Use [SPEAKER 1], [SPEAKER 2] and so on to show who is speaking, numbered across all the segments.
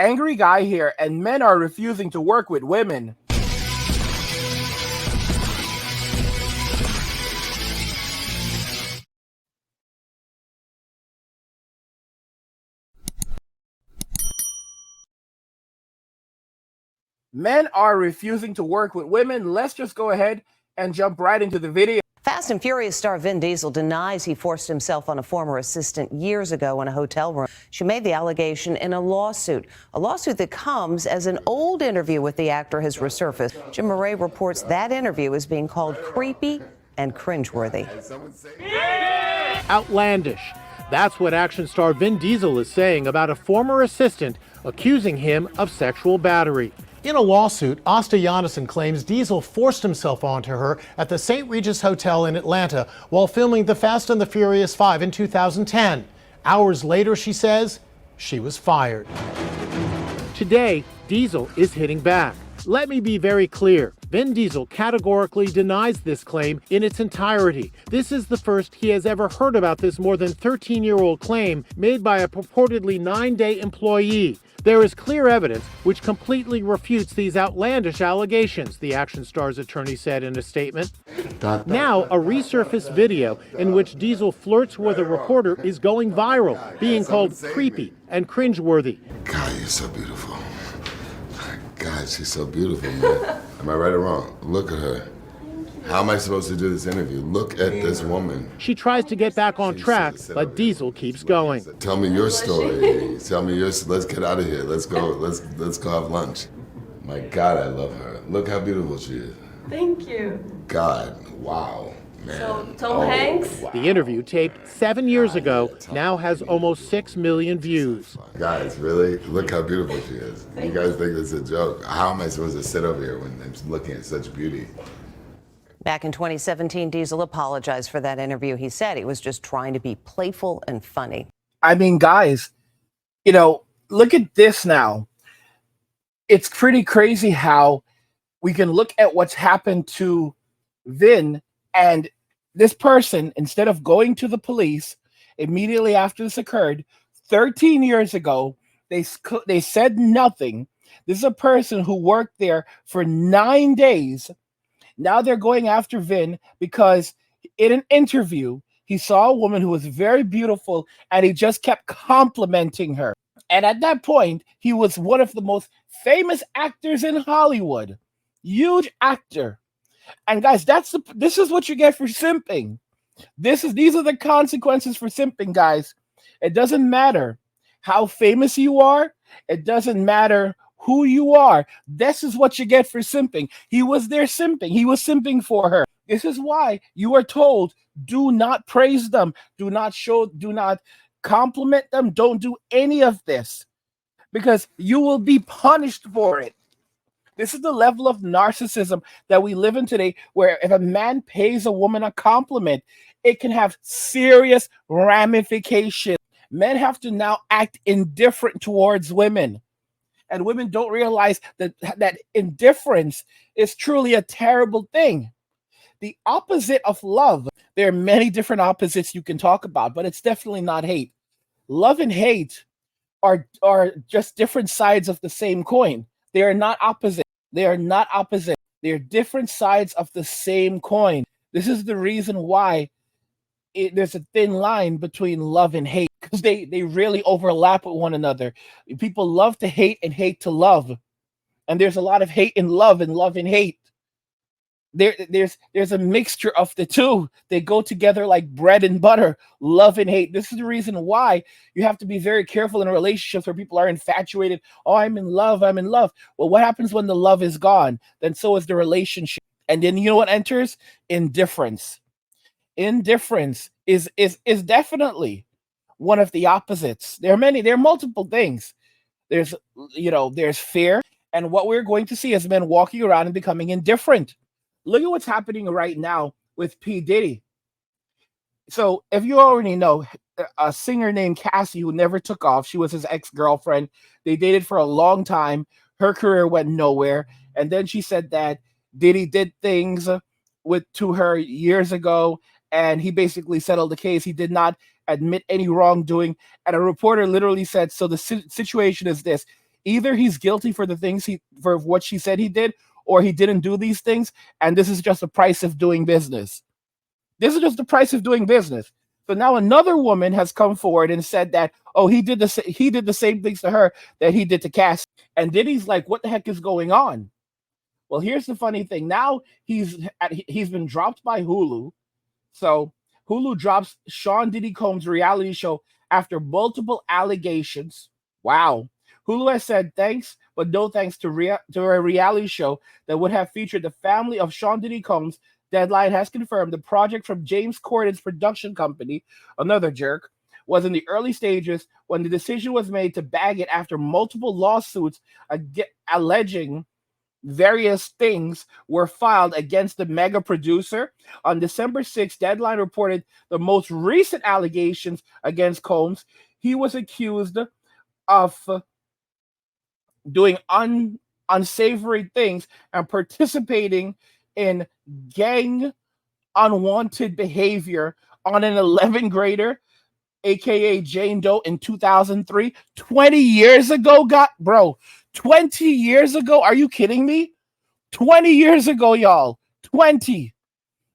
[SPEAKER 1] angry guy here, and men are refusing to work with women. Men are refusing to work with women. Let's just go ahead and jump right into the video.
[SPEAKER 2] Fast and Furious star Vin Diesel denies he forced himself on a former assistant years ago in a hotel room. She made the allegation in a lawsuit that comes as an old interview with the actor has resurfaced. Jim Murray reports that interview is being called creepy and cringeworthy.
[SPEAKER 3] Outlandish. That's what action star Vin Diesel is saying about a former assistant accusing him of sexual battery.
[SPEAKER 4] In a lawsuit, Asta Jonasson claims Diesel forced himself onto her at the St. Regis Hotel in Atlanta while filming The Fast and the Furious 5 in 2010. Hours later, she says, she was fired.
[SPEAKER 3] Today, Diesel is hitting back. Let me be very clear. Vin Diesel categorically denies this claim in its entirety. This is the first he has ever heard about this more than 13-year-old claim made by a purportedly 9-day employee. There is clear evidence which completely refutes these outlandish allegations, the action star's attorney said in a statement. Now, a resurfaced video in which Diesel flirts with a reporter is going viral, being called creepy and cringeworthy.
[SPEAKER 5] God, you're so beautiful. God, she's so beautiful, man. Am I right or wrong? Look at her. How am I supposed to do this interview? Look at this woman.
[SPEAKER 3] She tries to get back on track, but Diesel keeps going.
[SPEAKER 5] Tell me your story. Tell me yours. Let's get out of here. Let's go. Let's go have lunch. My God, I love her. Look how beautiful she is.
[SPEAKER 6] Thank you.
[SPEAKER 5] God, wow. Man.
[SPEAKER 6] So, Tom Hanks?
[SPEAKER 3] Wow. The interview, taped 7 years ago, now has almost 6 million views.
[SPEAKER 5] Guys, really? Look how beautiful she is. You guys think it's a joke? How am I supposed to sit over here when I'm looking at such beauty?
[SPEAKER 2] Back in 2017, Diesel apologized for that interview. He said he was just trying to be playful and funny.
[SPEAKER 1] I mean, guys, look at this now. It's pretty crazy how we can look at what's happened to Vin, and this person, instead of going to the police immediately after this occurred, 13 years ago, they said nothing. This is a person who worked there for 9 days. Now they're going after Vin because in an interview, he saw a woman who was very beautiful and he just kept complimenting her. And at that point, he was one of the most famous actors in Hollywood. Huge actor. And guys, this is what you get for simping. These are the consequences for simping, guys. It doesn't matter how famous you are. It doesn't matter who you are. This is what you get for simping. He was there simping. He was simping for her. This is why you are told, do not praise them. Do not compliment them. Don't do any of this because you will be punished for it. This is the level of narcissism that we live in today, where if a man pays a woman a compliment, it can have serious ramifications. Men have to now act indifferent towards women. And women don't realize that indifference is truly a terrible thing. The opposite of love, there are many different opposites you can talk about, but it's definitely not hate. Love and hate are just different sides of the same coin. They are not opposite. They are not opposite. They are different sides of the same coin. This is the reason why there's a thin line between love and hate, because they really overlap with one another. People love to hate and hate to love. And there's a lot of hate in love and love in hate. There's a mixture of the two. They go together like bread and butter, love and hate. This is the reason why you have to be very careful in relationships where people are infatuated. Oh, I'm in love. I'm in love. Well, what happens when the love is gone? Then so is the relationship. And then you know what enters? Indifference. Indifference is definitely one of the opposites. There are multiple things. There's fear. And what we're going to see is men walking around and becoming indifferent. Look at what's happening right now with P. Diddy. So if you already know, a singer named Cassie who never took off, she was his ex-girlfriend. They dated for a long time. Her career went nowhere. And then she said that Diddy did things to her years ago, and he basically settled the case. He did not admit any wrongdoing. And a reporter literally said, so the situation is this. Either he's guilty for the things for what she said he did, or he didn't do these things, and this is just the price of doing business. This is just the price of doing business. So now another woman has come forward and said that, oh, he did the same things to her that he did to Cass. And Diddy's like, what the heck is going on? Well, here's the funny thing. Now he's been dropped by Hulu. So Hulu drops Sean Diddy Combs' reality show after multiple allegations. Wow. Hulu has said thanks, but no thanks to a reality show that would have featured the family of Sean Diddy Combs. Deadline has confirmed the project from James Corden's production company, another jerk, was in the early stages when the decision was made to bag it after multiple lawsuits alleging various things were filed against the mega producer. On December 6th, Deadline reported the most recent allegations against Combs. He was accused of doing unsavory things and participating in gang unwanted behavior on an 11th grader, aka Jane Doe, in 2003. 20 years ago, 20 years ago. Are you kidding me? 20 years ago, y'all. 20.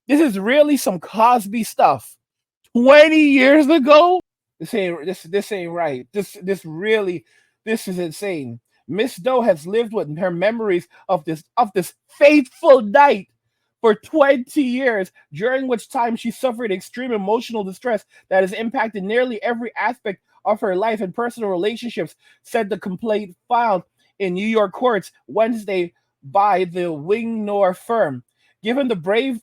[SPEAKER 1] This is really some Cosby stuff. 20 years ago? This ain't right. This is insane. Miss Doe has lived with her memories of this fateful night for 20 years, during which time she suffered extreme emotional distress that has impacted nearly every aspect of her life and personal relationships, said the complaint filed in New York courts Wednesday by the Wingnor firm. Given the brave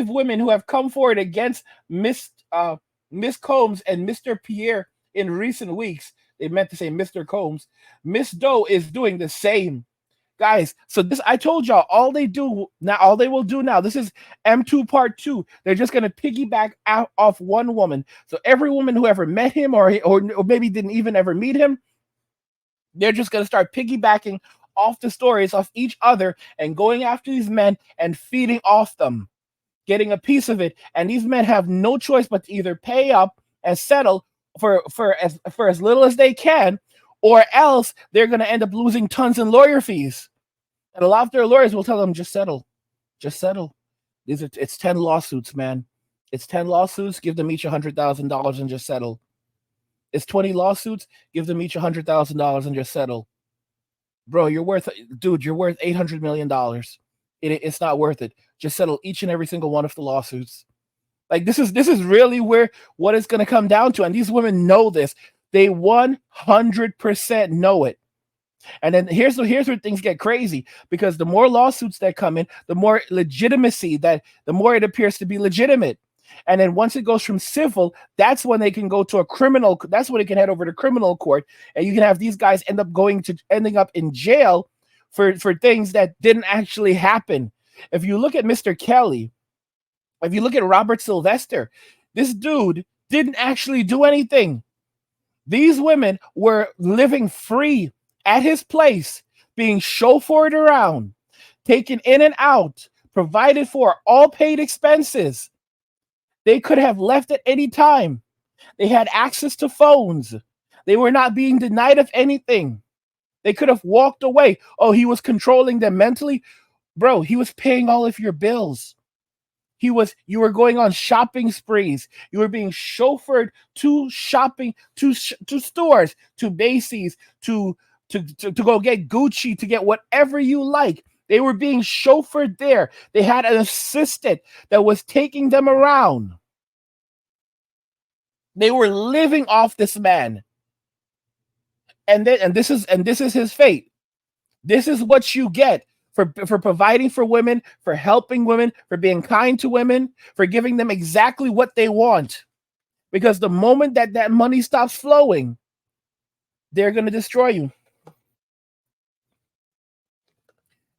[SPEAKER 1] women who have come forward against Miss Combs and Mr. Pierre in recent weeks, they meant to say Mr. Combs, Miss Doe is doing the same. Guys, so this, I told y'all, all they will do now, this is M2 part 2. They're just going to piggyback out off one woman. So every woman who ever met him or maybe didn't even ever meet him, they're just going to start piggybacking off the stories of each other and going after these men and feeding off them, getting a piece of it. And these men have no choice but to either pay up and settle for as little as they can, or else they're going to end up losing tons in lawyer fees. And a lot of their lawyers will tell them, just settle. Just settle. It's 10 lawsuits, man. It's 10 lawsuits. Give them each $100,000 and just settle. It's 20 lawsuits. Give them each $100,000 and just settle. Bro, you're worth $800 million. It's not worth it. Just settle each and every single one of the lawsuits. Like, this is really what it's going to come down to. And these women know this. They 100% know it. And then here's where things get crazy, because the more lawsuits that come in, the more legitimacy the more it appears to be legitimate. And then once it goes from civil, that's when they can go to a criminal. That's when it can head over to criminal court. And you can have these guys ending up in jail for things that didn't actually happen. If you look at Mr. Kelly, if you look at Robert Sylvester, this dude didn't actually do anything. These women were living free at his place, being chauffeured around, taken in and out, provided for, all paid expenses. They could have left at any time. They had access to phones. They were not being denied of anything. They could have walked away. Oh, he was controlling them mentally. Bro, he was paying all of your bills. You were going on shopping sprees. You were being chauffeured to shopping, to stores, to Macy's, to go get Gucci, to get whatever you like. They were being chauffeured there. They had an assistant that was taking them around. They were living off this man. And this is his fate. This is what you get for providing for women, for helping women, for being kind to women, for giving them exactly what they want. Because the moment that money stops flowing, they're going to destroy you.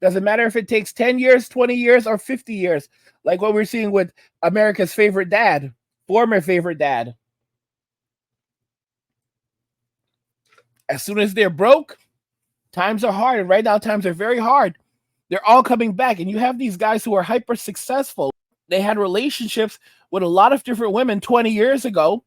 [SPEAKER 1] Doesn't matter if it takes 10 years, 20 years, or 50 years, like what we're seeing with America's favorite dad, former favorite dad. As soon as they're broke, times are hard. And right now, times are very hard. They're all coming back. And you have these guys who are hyper successful. They had relationships with a lot of different women 20 years ago.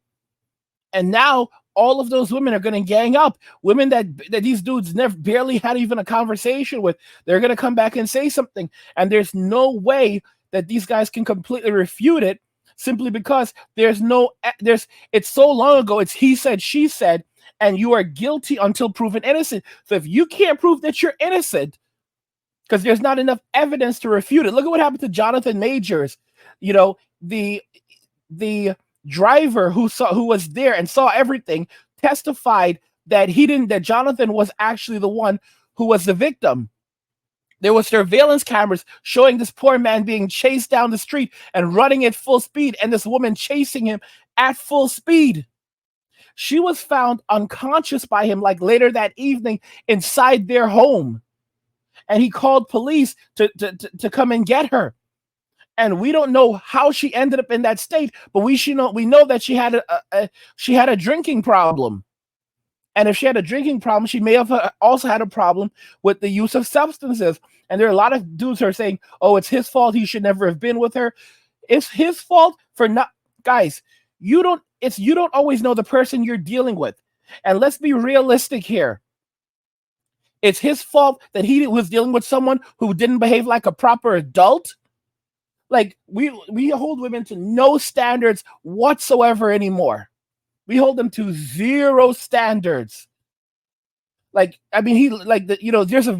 [SPEAKER 1] And now all of those women are going to gang up. Women that these dudes never barely had even a conversation with. They're going to come back and say something. And there's no way that these guys can completely refute it, simply because it's so long ago. It's he said, she said, and you are guilty until proven innocent. So if you can't prove that you're innocent, because there's not enough evidence to refute it. Look at what happened to Jonathan Majors. You know, the driver who was there and saw everything testified that Jonathan was actually the one who was the victim. There was surveillance cameras showing this poor man being chased down the street and running at full speed, and this woman chasing him at full speed. She was found unconscious by him like later that evening inside their home. And he called police to come and get her. And we don't know how she ended up in that state, but we know that she had a drinking problem. And if she had a drinking problem, she may have also had a problem with the use of substances. And there are a lot of dudes who are saying, oh, it's his fault. He should never have been with her. It's his fault for not, guys, you don't always know the person you're dealing with. And let's be realistic here. It's his fault that he was dealing with someone who didn't behave like a proper adult. Like we hold women to no standards whatsoever anymore. We hold them to zero standards. Like, I mean,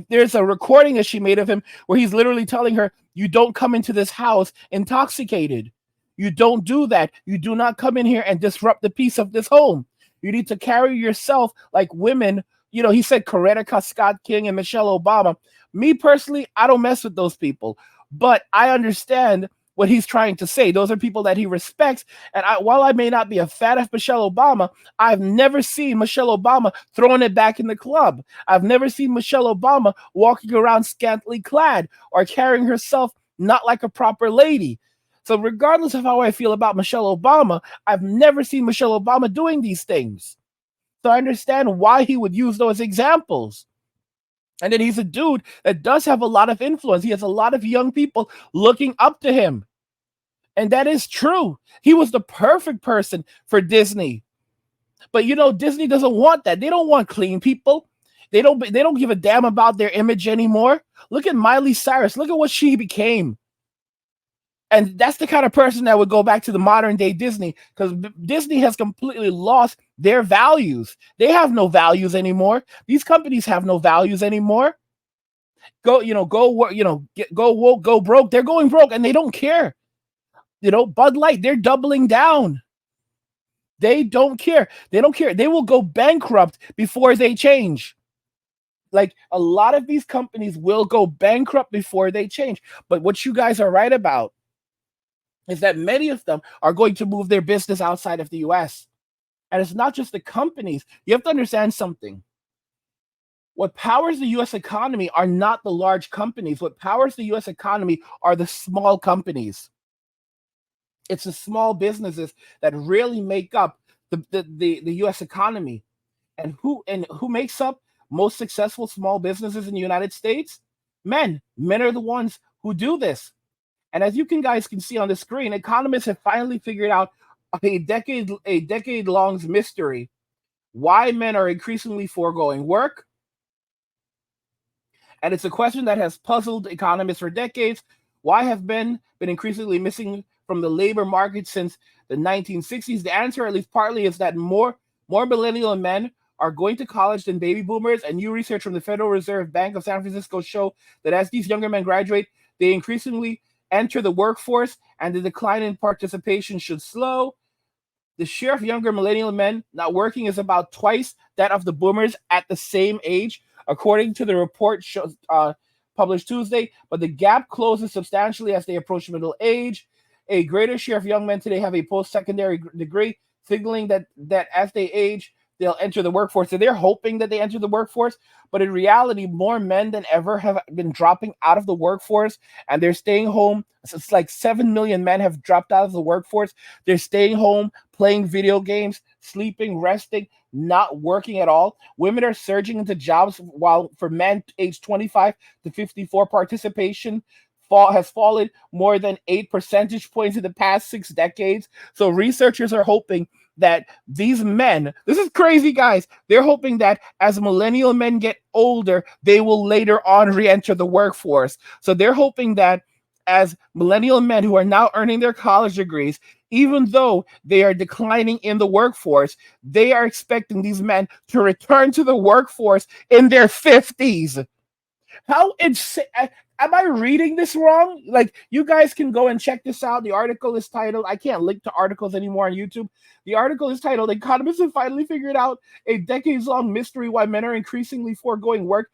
[SPEAKER 1] there's a recording that she made of him where he's literally telling her, you don't come into this house intoxicated. You don't do that. You do not come in here and disrupt the peace of this home. You need to carry yourself like women. He said Coretta Scott King and Michelle Obama. Me personally, I don't mess with those people, but I understand what he's trying to say. Those are people that he respects. And while I may not be a fan of Michelle Obama, I've never seen Michelle Obama throwing it back in the club. I've never seen Michelle Obama walking around scantily clad or carrying herself not like a proper lady. So regardless of how I feel about Michelle Obama, I've never seen Michelle Obama doing these things. So I understand why he would use those examples. And then he's a dude that does have a lot of influence. He has a lot of young people looking up to him. And that is true. He was the perfect person for Disney. But Disney doesn't want that. They don't want clean people. They don't give a damn about their image anymore. Look at Miley Cyrus. Look at what she became. And that's the kind of person that would go back to the modern day Disney, because Disney has completely lost their values. They have no values anymore. These companies have no values anymore. Go woke, go broke. They're going broke and they don't care. Bud Light, they're doubling down. They don't care. They don't care. They will go bankrupt before they change. Like, a lot of these companies will go bankrupt before they change. But what you guys are right about is that many of them are going to move their business outside of the US. And it's not just the companies. You have to understand something. What powers the US economy are not the large companies. What powers the US economy are the small companies. It's the small businesses that really make up the US economy. And who makes up most successful small businesses in the United States? Men. Men are the ones who do this. And as you guys can see on the screen, economists have finally figured out a decade-long mystery: why men are increasingly foregoing work. And it's a question that has puzzled economists for decades. Why have men been increasingly missing from the labor market since the 1960s? The answer, at least partly, is that more millennial men are going to college than baby boomers. And new research from the Federal Reserve Bank of San Francisco show that as these younger men graduate, they increasingly enter the workforce, and the decline in participation should slow. The share of younger millennial men not working is about twice that of the boomers at the same age, according to the report published Tuesday. But the gap closes substantially as they approach middle age. A greater share of young men today have a post-secondary degree, signaling that as they age, they'll enter the workforce. So they're hoping that they enter the workforce, but in reality, more men than ever have been dropping out of the workforce, and they're staying home. So it's like 7 million men have dropped out of the workforce. They're staying home, playing video games, sleeping, resting, not working at all. Women are surging into jobs, while for men aged 25 to 54, participation has fallen more than 8 percentage points in the past 6 decades. So researchers are hoping that these men, this is crazy, guys. They're hoping that as millennial men get older, they will later on re-enter the workforce. So they're hoping that as millennial men who are now earning their college degrees, even though they are declining in the workforce, they are expecting these men to return to the workforce in their 50s. How insane. Am I reading this wrong? Like, you guys can go and check this out. The article is titled, I can't link to articles anymore on YouTube. The article is titled, Economists Have Finally Figured Out a Decades-Long Mystery Why Men Are Increasingly Foregoing Work.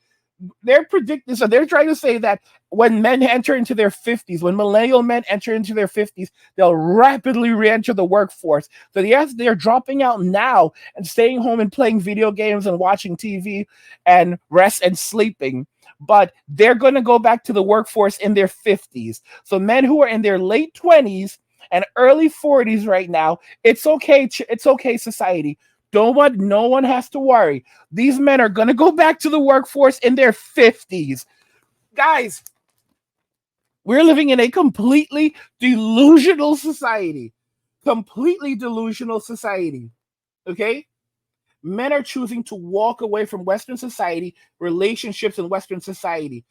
[SPEAKER 1] They're predicting, so they're trying to say that when men enter into their 50s, when millennial men enter into their 50s, they'll rapidly re-enter the workforce. So yes, they're dropping out now and staying home and playing video games and watching TV and rest and sleeping. But they're going to go back to the workforce in their 50s. So men who are in their late 20s and early 40s right now, it's okay. It's okay, society. No one has to worry. These men are going to go back to the workforce in their 50s. Guys, we're living in a completely delusional society. Completely delusional society. Okay? Men are choosing to walk away from Western society, relationships in Western society.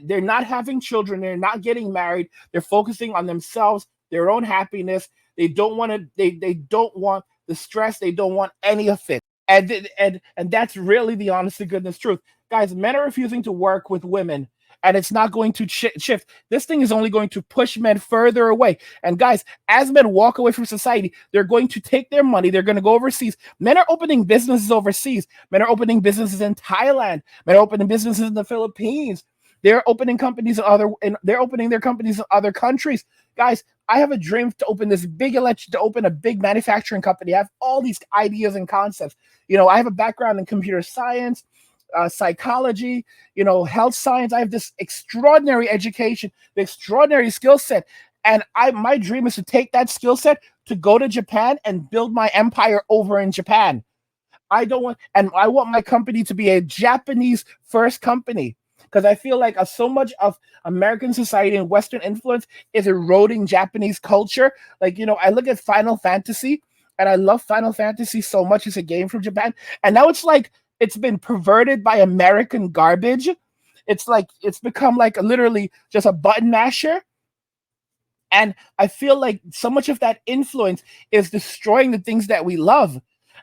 [SPEAKER 1] They're not having children. They're not getting married. They're focusing on themselves, their own happiness. They don't want to. They don't want the stress. They don't want any of it. And that's really the honest to goodness truth. Guys, men are refusing to work with women, and it's not going to shift. This thing is only going to push men further away. And guys, as men walk away from society, they're going to take their money. They're going to go overseas. Men are opening businesses overseas. Men are opening businesses in Thailand. Men are opening businesses in the Philippines. They're opening companies they're opening their companies in other countries. Guys, I have a dream to open a big manufacturing company. I have all these ideas and concepts. You know, I have a background in computer science, psychology, health science. I have this extraordinary education, the extraordinary skill set. And my dream is to take that skill set to go to Japan and build my empire over in Japan. I want my company to be a Japanese first company, because I feel like so much of American society and Western influence is eroding Japanese culture. Like, I look at Final Fantasy, and I love Final Fantasy so much. It's a game from Japan. And now it's like it's been perverted by American garbage. It's become like literally just a button masher. And I feel like so much of that influence is destroying the things that we love.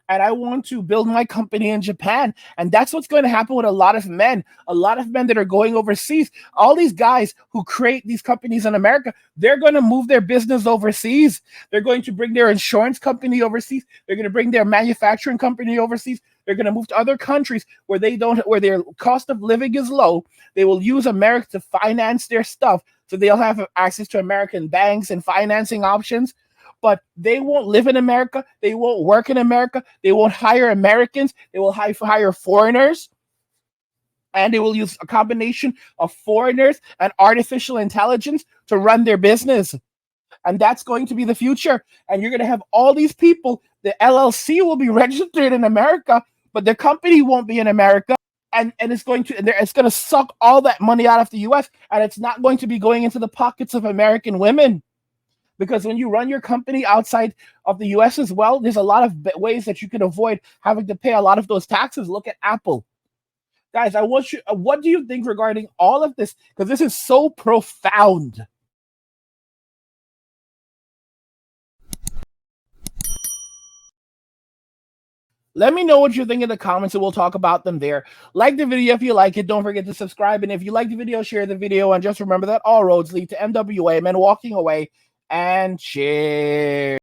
[SPEAKER 1] And I want to build my company in Japan. And that's what's going to happen with a lot of men that are going overseas. All these guys who create these companies in America, they're going to move their business overseas. They're going to bring their insurance company overseas. They're going to bring their manufacturing company overseas. They're going to move to other countries where where their cost of living is low. They will use America to finance their stuff. So they'll have access to American banks and financing options. But they won't live in America. They won't work in America. They won't hire Americans. They will hire foreigners. And they will use a combination of foreigners and artificial intelligence to run their business. And that's going to be the future. And you're going to have all these people. The LLC will be registered in America, but the company won't be in America. And it's going to suck all that money out of the U.S. And it's not going to be going into the pockets of American women. Because when you run your company outside of the U.S. as well, there's a lot of ways that you can avoid having to pay a lot of those taxes. Look at Apple. Guys, what do you think regarding all of this? Because this is so profound. Let me know what you think in the comments, and we'll talk about them there. Like the video if you like it. Don't forget to subscribe. And if you like the video, share the video. And just remember that all roads lead to MWA, men walking away. And cheers.